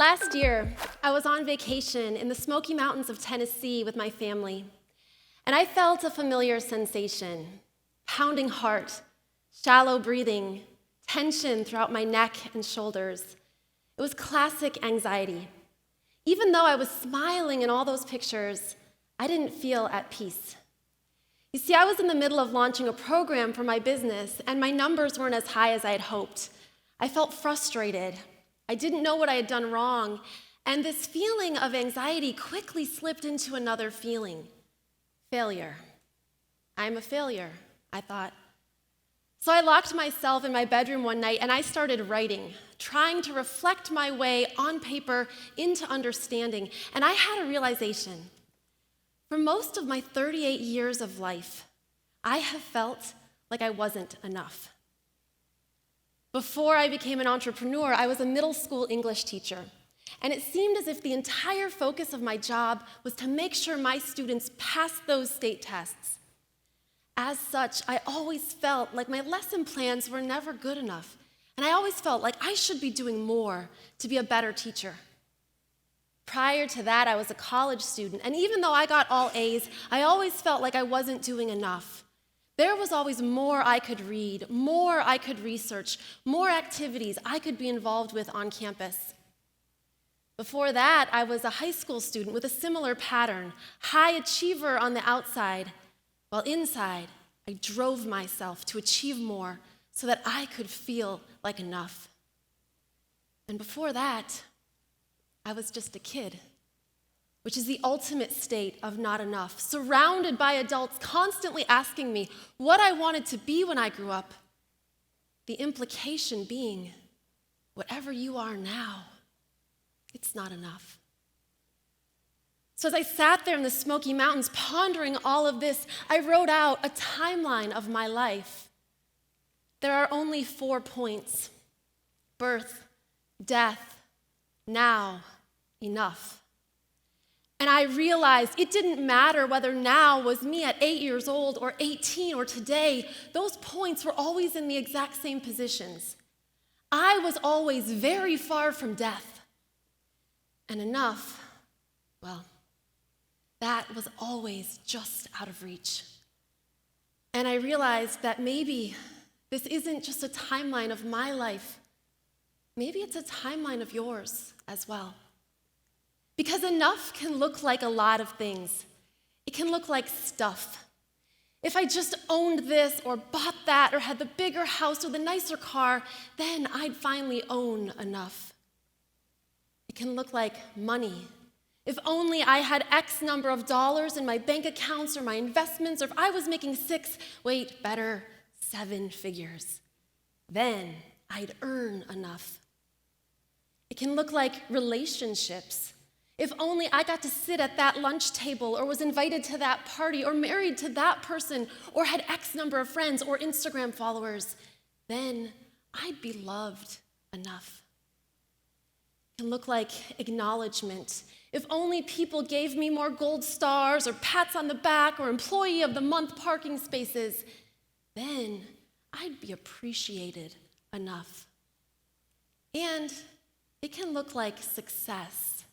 Last year, I was on vacation in the Smoky Mountains of Tennessee with my family, and I felt a familiar sensation: pounding heart, shallow breathing, tension throughout my neck and shoulders. It was classic anxiety. Even though I was smiling in all those pictures, I didn't feel at peace. You see, I was in the middle of launching a program for my business, and my numbers weren't as high as I had hoped. I felt frustrated. I didn't know what I had done wrong, and this feeling of anxiety quickly slipped into another feeling: failure. I'm a failure, I thought. So I locked myself in my bedroom one night and I started writing, trying to reflect my way on paper into understanding, and I had a realization. For most of my 38 years of life, I have felt like I wasn't enough. Before I became an entrepreneur, I was a middle school English teacher, and it seemed as if the entire focus of my job was to make sure my students passed those state tests. As such, I always felt like my lesson plans were never good enough, and I always felt like I should be doing more to be a better teacher. Prior to that, I was a college student, and even though I got all A's, I always felt like I wasn't doing enough. There was always more I could read, more I could research, more activities I could be involved with on campus. Before that, I was a high school student with a similar pattern: high achiever on the outside, while inside, I drove myself to achieve more so that I could feel like enough. And before that, I was just a kid, which is the ultimate state of not enough, surrounded by adults constantly asking me what I wanted to be when I grew up. The implication being, whatever you are now, it's not enough. So as I sat there in the Smoky Mountains pondering all of this, I wrote out a timeline of my life. There are only 4 points: birth, death, now, enough. And I realized it didn't matter whether now was me at 8 years old or 18 or today. Those points were always in the exact same positions. I was always very far from death. And enough, well, that was always just out of reach. And I realized that maybe this isn't just a timeline of my life. Maybe it's a timeline of yours as well. Because enough can look like a lot of things. It can look like stuff. If I just owned this or bought that or had the bigger house or the nicer car, then I'd finally own enough. It can look like money. If only I had X number of dollars in my bank accounts or my investments, or if I was making 7 figures, then I'd earn enough. It can look like relationships. If only I got to sit at that lunch table or was invited to that party or married to that person or had X number of friends or Instagram followers, then I'd be loved enough. It can look like acknowledgement. If only people gave me more gold stars or pats on the back or employee of the month parking spaces, then I'd be appreciated enough. And it can look like success.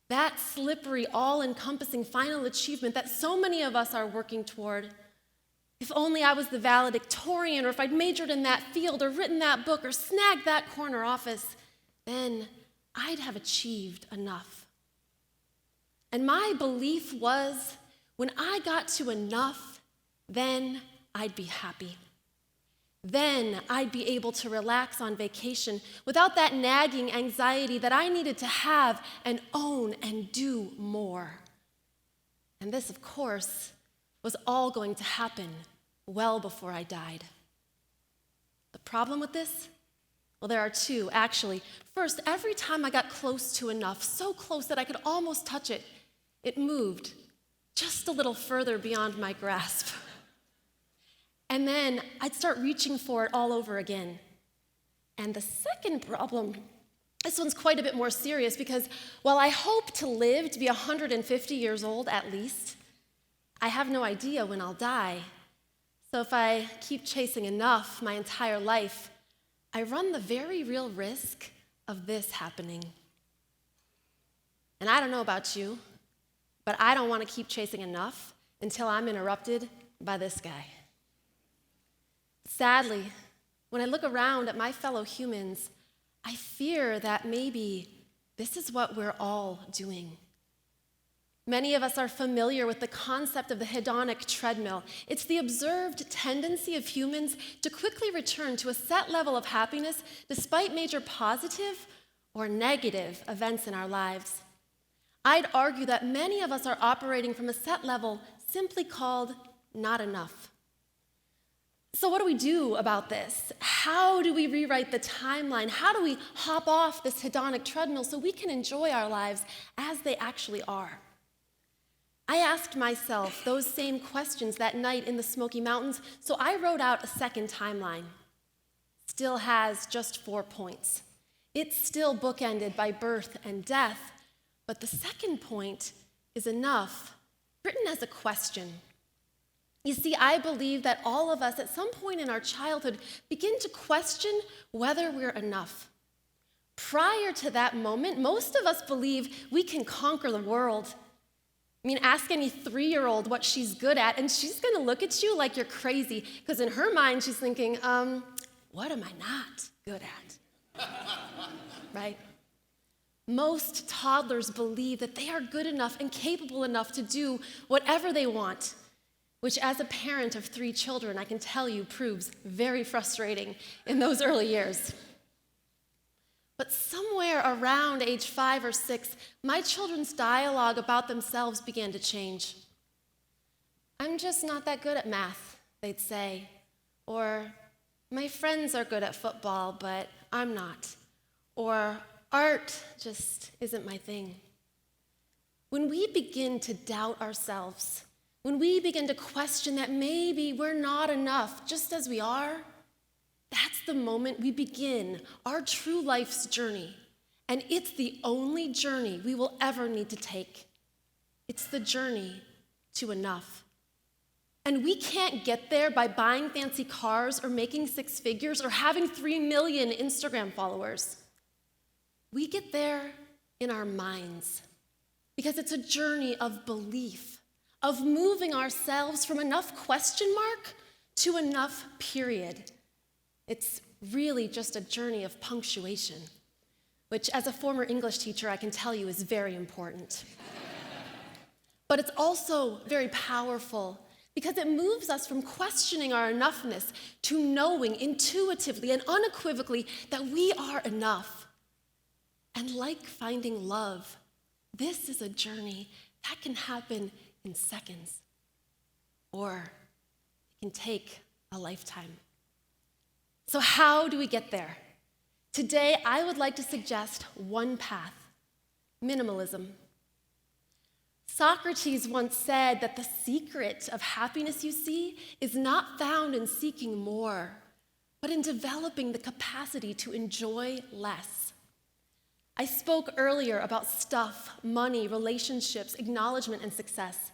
That slippery, all-encompassing final achievement that so many of us are working toward. If only I was the valedictorian, or if I'd majored in that field, or written that book, or snagged that corner office, then I'd have achieved enough. And my belief was, when I got to enough, then I'd be happy. Then I'd be able to relax on vacation without that nagging anxiety that I needed to have and own and do more. And this, of course, was all going to happen well before I died. The problem with this? Well, there are 2, actually. First, every time I got close to enough, so close that I could almost touch it, it moved just a little further beyond my grasp. And then I'd start reaching for it all over again. And the second problem, this one's quite a bit more serious, because while I hope to live to be 150 years old at least, I have no idea when I'll die. So if I keep chasing enough my entire life, I run the very real risk of this happening: And I don't know about you, but I don't want to keep chasing enough until I'm interrupted by this guy. Sadly, when I look around at my fellow humans, I fear that maybe this is what we're all doing. Many of us are familiar with the concept of the hedonic treadmill. It's the observed tendency of humans to quickly return to a set level of happiness despite major positive or negative events in our lives. I'd argue that many of us are operating from a set level simply called not enough. So what do we do about this? How do we rewrite the timeline? How do we hop off this hedonic treadmill so we can enjoy our lives as they actually are? I asked myself those same questions that night in the Smoky Mountains, so I wrote out a second timeline. Still has just 4 points. It's still bookended by birth and death, but the second point is enough, written as a question. You see, I believe that all of us at some point in our childhood begin to question whether we're enough. Prior to that moment, most of us believe we can conquer the world. I mean, ask any 3-year-old what she's good at, and she's gonna look at you like you're crazy, because in her mind, she's thinking, what am I not good at? Right? Most toddlers believe that they are good enough and capable enough to do whatever they want, which as a parent of 3 children, I can tell you proves very frustrating in those early years. But somewhere around age 5 or 6, my children's dialogue about themselves began to change. I'm just not that good at math, they'd say. Or, my friends are good at football, but I'm not. Or, art just isn't my thing. When we begin to doubt ourselves, when we begin to question that maybe we're not enough just as we are, that's the moment we begin our true life's journey. And it's the only journey we will ever need to take. It's the journey to enough. And we can't get there by buying fancy cars or making 6 figures or having 3 million Instagram followers. We get there in our minds because it's a journey of belief, of moving ourselves from enough question mark to enough period. It's really just a journey of punctuation, which as a former English teacher, I can tell you is very important. But it's also very powerful because it moves us from questioning our enoughness to knowing intuitively and unequivocally that we are enough. And like finding love, this is a journey that can happen in seconds, or it can take a lifetime. So how do we get there? Today, I would like to suggest one path: minimalism. Socrates once said that the secret of happiness, you see, is not found in seeking more, but in developing the capacity to enjoy less. I spoke earlier about stuff, money, relationships, acknowledgement, and success.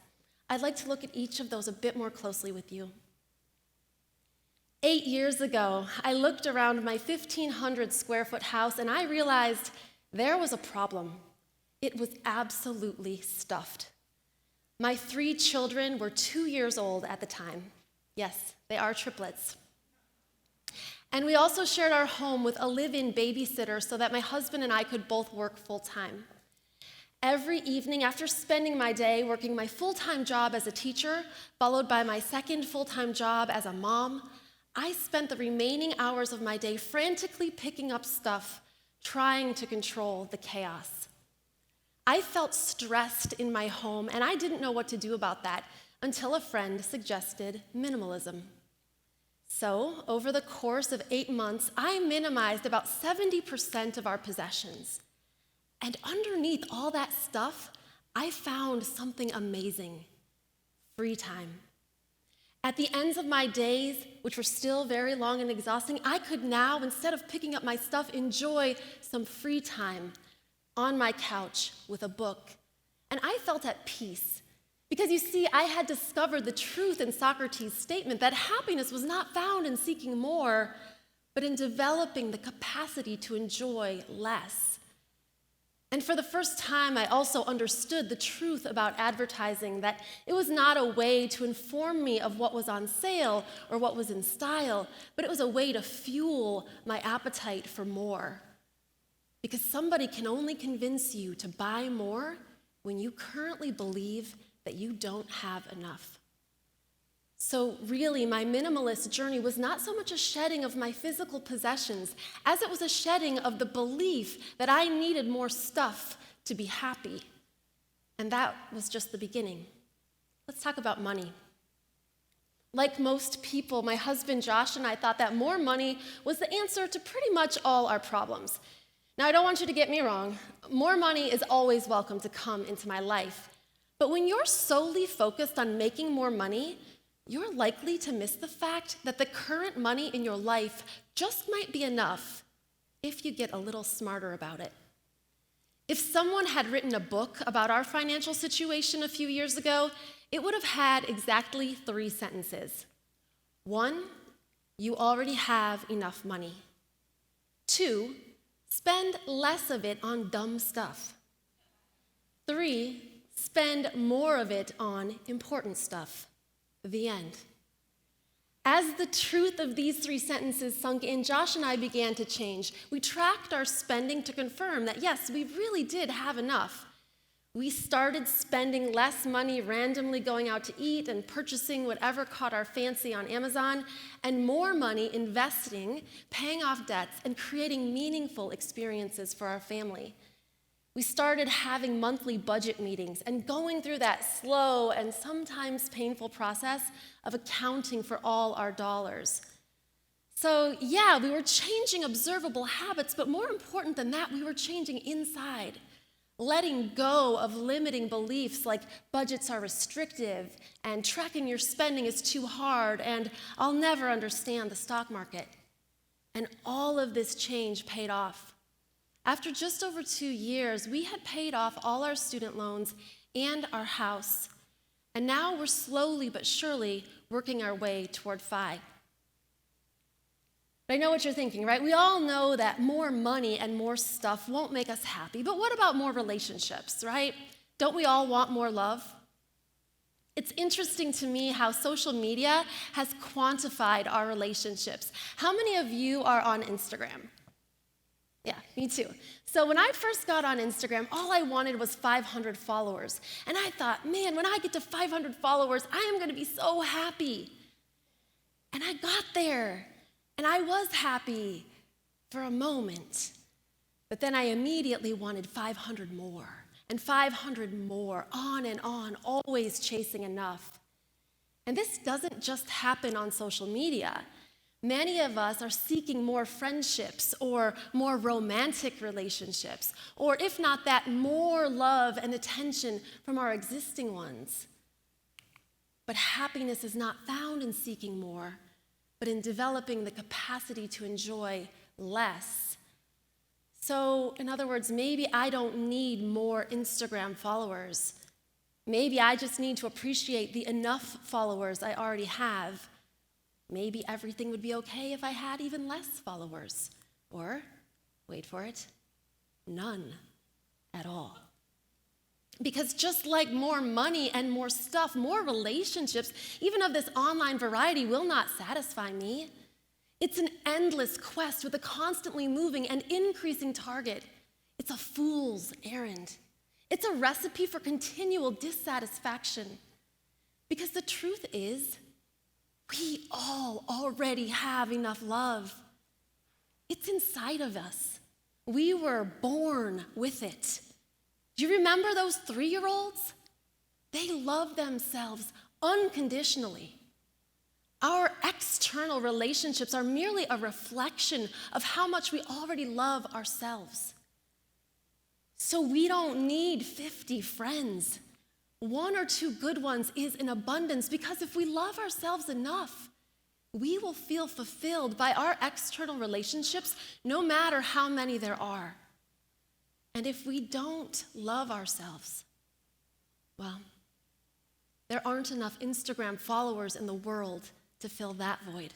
I'd like to look at each of those a bit more closely with you. 8 years ago, I looked around my 1,500 square foot house and I realized there was a problem. It was absolutely stuffed. My 3 children were 2 years old at the time. Yes, they are triplets. And we also shared our home with a live-in babysitter so that my husband and I could both work full-time. Every evening after spending my day working my full-time job as a teacher, followed by my second full-time job as a mom, I spent the remaining hours of my day frantically picking up stuff, trying to control the chaos. I felt stressed in my home, and I didn't know what to do about that until a friend suggested minimalism. So, over the course of 8 months, I minimized about 70% of our possessions. And underneath all that stuff, I found something amazing: free time. At the ends of my days, which were still very long and exhausting, I could now, instead of picking up my stuff, enjoy some free time on my couch with a book. And I felt at peace because, you see, I had discovered the truth in Socrates' statement that happiness was not found in seeking more, but in developing the capacity to enjoy less. And for the first time, I also understood the truth about advertising, that it was not a way to inform me of what was on sale or what was in style, but it was a way to fuel my appetite for more. Because somebody can only convince you to buy more when you currently believe that you don't have enough. So really, my minimalist journey was not so much a shedding of my physical possessions as it was a shedding of the belief that I needed more stuff to be happy. And that was just the beginning. Let's talk about money. Like most people, my husband Josh and I thought that more money was the answer to pretty much all our problems. Now, I don't want you to get me wrong. More money is always welcome to come into my life. But when you're solely focused on making more money, you're likely to miss the fact that the current money in your life just might be enough if you get a little smarter about it. If someone had written a book about our financial situation a few years ago, it would have had exactly 3 sentences. 1, you already have enough money. 2, spend less of it on dumb stuff. 3, spend more of it on important stuff. The end. As the truth of these 3 sentences sunk in, Josh and I began to change. We tracked our spending to confirm that, yes, we really did have enough. We started spending less money randomly going out to eat and purchasing whatever caught our fancy on Amazon, and more money investing, paying off debts, and creating meaningful experiences for our family. We started having monthly budget meetings and going through that slow and sometimes painful process of accounting for all our dollars. So yeah, we were changing observable habits, but more important than that, we were changing inside, letting go of limiting beliefs like budgets are restrictive and tracking your spending is too hard and I'll never understand the stock market. And all of this change paid off. After just over 2 years, we had paid off all our student loans and our house, and now we're slowly but surely working our way toward FI. But I know what you're thinking, right? We all know that more money and more stuff won't make us happy, but what about more relationships, right? Don't we all want more love? It's interesting to me how social media has quantified our relationships. How many of you are on Instagram? Yeah, me too. So when I first got on Instagram, all I wanted was 500 followers. And I thought, man, when I get to 500 followers, I am going to be so happy. And I got there, and I was happy for a moment. But then I immediately wanted 500 more, and 500 more, on, always chasing enough. And this doesn't just happen on social media. Many of us are seeking more friendships or more romantic relationships, or if not that, more love and attention from our existing ones. But happiness is not found in seeking more, but in developing the capacity to enjoy less. So, in other words, maybe I don't need more Instagram followers. Maybe I just need to appreciate the enough followers I already have. Maybe everything would be okay if I had even less followers. Or, wait for it, none at all. Because just like more money and more stuff, more relationships, even of this online variety, will not satisfy me. It's an endless quest with a constantly moving and increasing target. It's a fool's errand. It's a recipe for continual dissatisfaction. Because the truth is, we all already have enough love. It's inside of us. We were born with it. Do you remember those 3-year-olds? They love themselves unconditionally. Our external relationships are merely a reflection of how much we already love ourselves. So we don't need 50 friends. 1 or 2 good ones is in abundance, because if we love ourselves enough, we will feel fulfilled by our external relationships, no matter how many there are. And if we don't love ourselves, well, there aren't enough Instagram followers in the world to fill that void.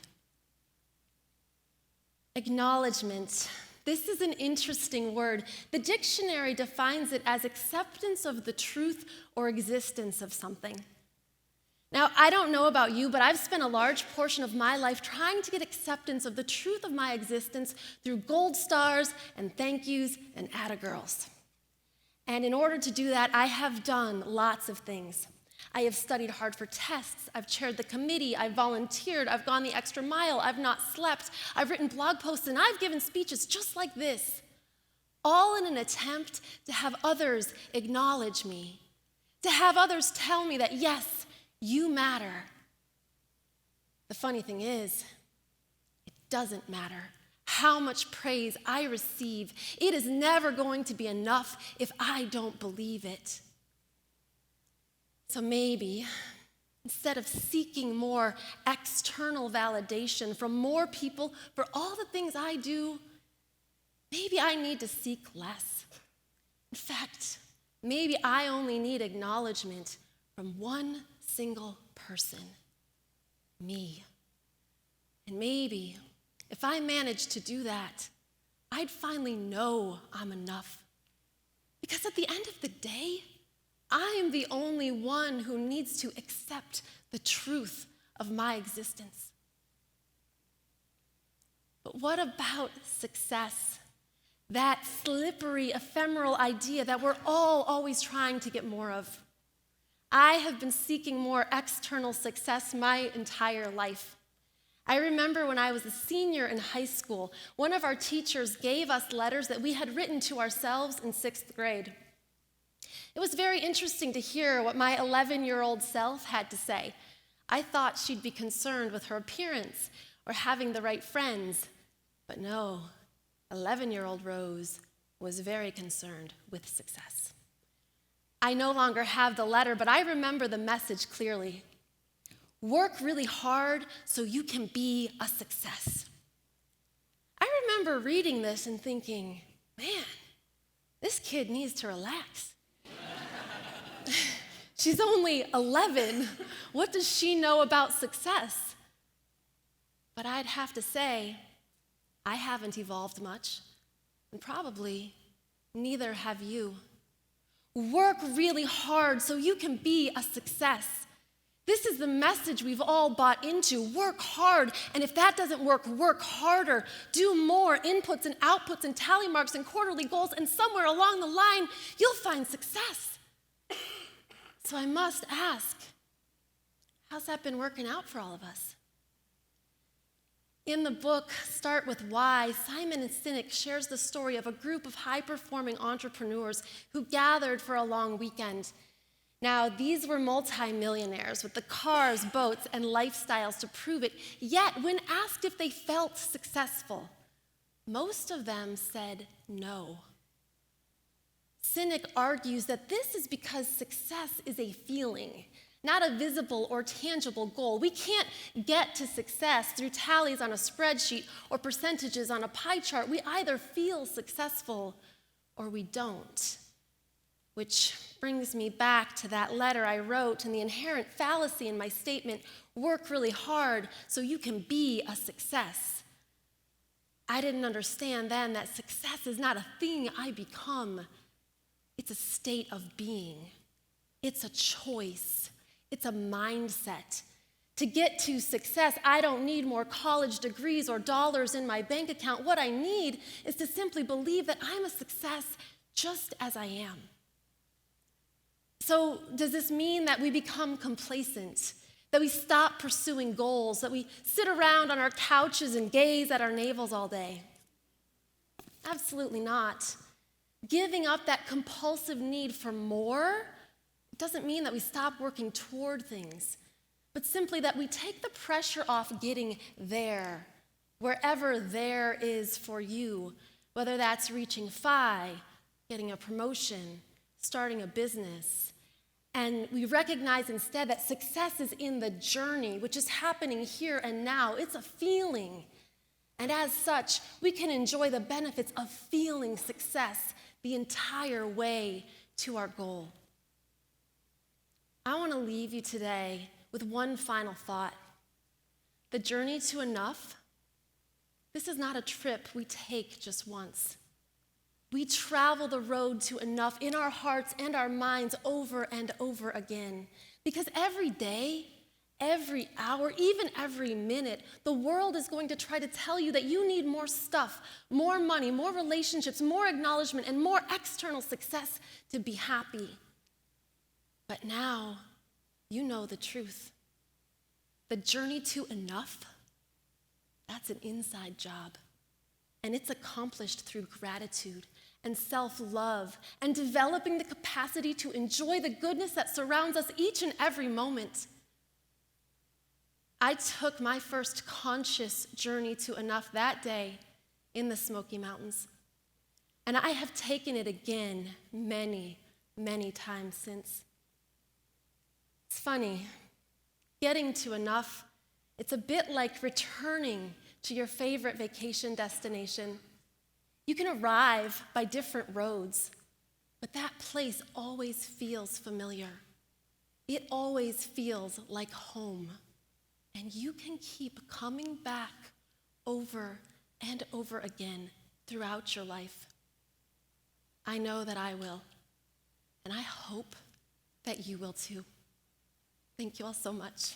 Acknowledgement This is an interesting word. The dictionary defines it as acceptance of the truth or existence of something. Now, I don't know about you, but I've spent a large portion of my life trying to get acceptance of the truth of my existence through gold stars and thank yous and atta-girls. And in order to do that, I have done lots of things. I have studied hard for tests, I've chaired the committee, I've volunteered, I've gone the extra mile, I've not slept, I've written blog posts, and I've given speeches just like this, all in an attempt to have others acknowledge me, to have others tell me that, yes, you matter. The funny thing is, it doesn't matter how much praise I receive. It is never going to be enough if I don't believe it. So maybe, instead of seeking more external validation from more people for all the things I do, maybe I need to seek less. In fact, maybe I only need acknowledgement from one single person, me. And maybe, if I managed to do that, I'd finally know I'm enough. Because at the end of the day, I am the only one who needs to accept the truth of my existence. But what about success? That slippery, ephemeral idea that we're all always trying to get more of. I have been seeking more external success my entire life. I remember when I was a senior in high school, one of our teachers gave us letters that we had written to ourselves in 6th grade. It was very interesting to hear what my 11-year-old self had to say. I thought she'd be concerned with her appearance or having the right friends, but no, 11-year-old Rose was very concerned with success. I no longer have the letter, but I remember the message clearly. Work really hard so you can be a success. I remember reading this and thinking, man, this kid needs to relax. She's only 11. What does she know about success? But I'd have to say, I haven't evolved much, and probably neither have you. Work really hard so you can be a success. This is the message we've all bought into. Work hard, and if that doesn't work, work harder. Do more inputs and outputs and tally marks and quarterly goals, and somewhere along the line, you'll find success. So I must ask, how's that been working out for all of us? In the book, Start With Why, Simon Sinek shares the story of a group of high-performing entrepreneurs who gathered for a long weekend. Now, these were multimillionaires with the cars, boats, and lifestyles to prove it. Yet, when asked if they felt successful, most of them said no. Sinek argues that this is because success is a feeling, not a visible or tangible goal. We can't get to success through tallies on a spreadsheet or percentages on a pie chart. We either feel successful or we don't. Which brings me back to that letter I wrote and the inherent fallacy in my statement, work really hard so you can be a success. I didn't understand then that success is not a thing I become. It's a state of being. It's a choice. It's a mindset. To get to success, I don't need more college degrees or dollars in my bank account. What I need is to simply believe that I'm a success just as I am. So does this mean that we become complacent, that we stop pursuing goals, that we sit around on our couches and gaze at our navels all day? Absolutely not. Giving up that compulsive need for more doesn't mean that we stop working toward things, but simply that we take the pressure off getting there, wherever there is for you, whether that's reaching FI, getting a promotion, starting a business. And we recognize instead that success is in the journey, which is happening here and now. It's a feeling. And as such, we can enjoy the benefits of feeling success the entire way to our goal. I want to leave you today with one final thought. The journey to enough, This is not a trip we take just once. We travel the road to enough in our hearts and our minds over and over again. Because every day, every hour, even every minute, the world is going to try to tell you that you need more stuff, more money, more relationships, more acknowledgement, and more external success to be happy. But now, you know the truth. The journey to enough, that's an inside job. And it's accomplished through gratitude and self-love and developing the capacity to enjoy the goodness that surrounds us each and every moment. I took my first conscious journey to enough that day in the Smoky Mountains. And I have taken it again many, many times since. It's funny, getting to enough, it's a bit like returning to your favorite vacation destination. You can arrive by different roads, but that place always feels familiar. It always feels like home. And you can keep coming back over and over again throughout your life. I know that I will, and I hope that you will too. Thank you all so much.